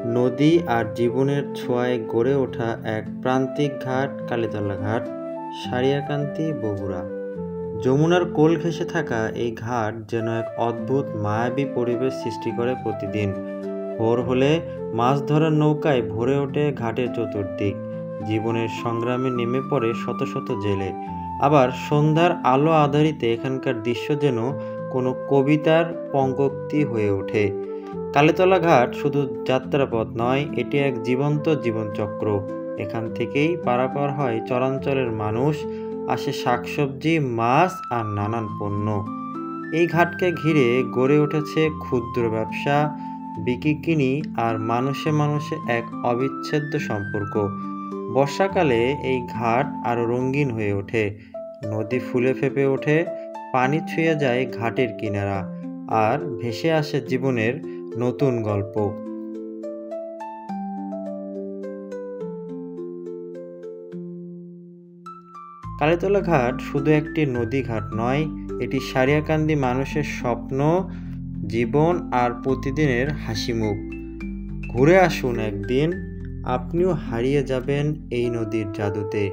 নদী আর জীবনের ছোঁয়ায় গড়ে ওঠা এক প্রান্তিক ঘাট কালীতলা ঘাট, সারিয়াকান্দি, বগুড়া। যমুনার কোল ঘেঁষে থাকা এই ঘাট যেন এক অদ্ভুত মায়াবী পরিবেশ সৃষ্টি করে প্রতিদিন। ভোর হলে মাছ ধরার নৌকায় ভরে ওঠে ঘাটের চতুর্দিক, জীবনের সংগ্রামে নেমে পড়ে শত শত জেলে। আবার সন্ধ্যার আলো আঁধারিতে এখানকার দৃশ্য যেন কোনো কবিতার পঙ্ক্তি হয়ে ওঠে। কালীতলা ঘাট শুধু যাত্রাপথ নয়, এটি এক জীবন্ত জীবনচক্র। এখান থেকেই পারাপার হয় চরাঞ্চলের মানুষ, আসে শাকসবজি, মাছ আর নানান পণ্য। এই ঘাটকে ঘিরে গড়ে উঠেছে ক্ষুদ্র ব্যবসা, বিকিকিনি আর মানুষে মানুষে এক অবিচ্ছেদ্য সম্পর্ক। বর্ষাকালে এই ঘাট আরও রঙিন হয়ে ওঠে, নদী ফুলে ফেঁপে ওঠে, পানি ছুঁয়ে যায় ঘাটের কিনারা, আর ভেসে আসে জীবনের নতুন গল্প। কালীতলা ঘাট শুধু একটি নদী ঘাট নয়, এটি সারিয়াকান্দি মানুষের স্বপ্ন, জীবন আর প্রতিদিনের হাসিমুখ। ঘুরে আসুন একদিন, আপনিও হারিয়ে যাবেন এই নদীর জাদুতে।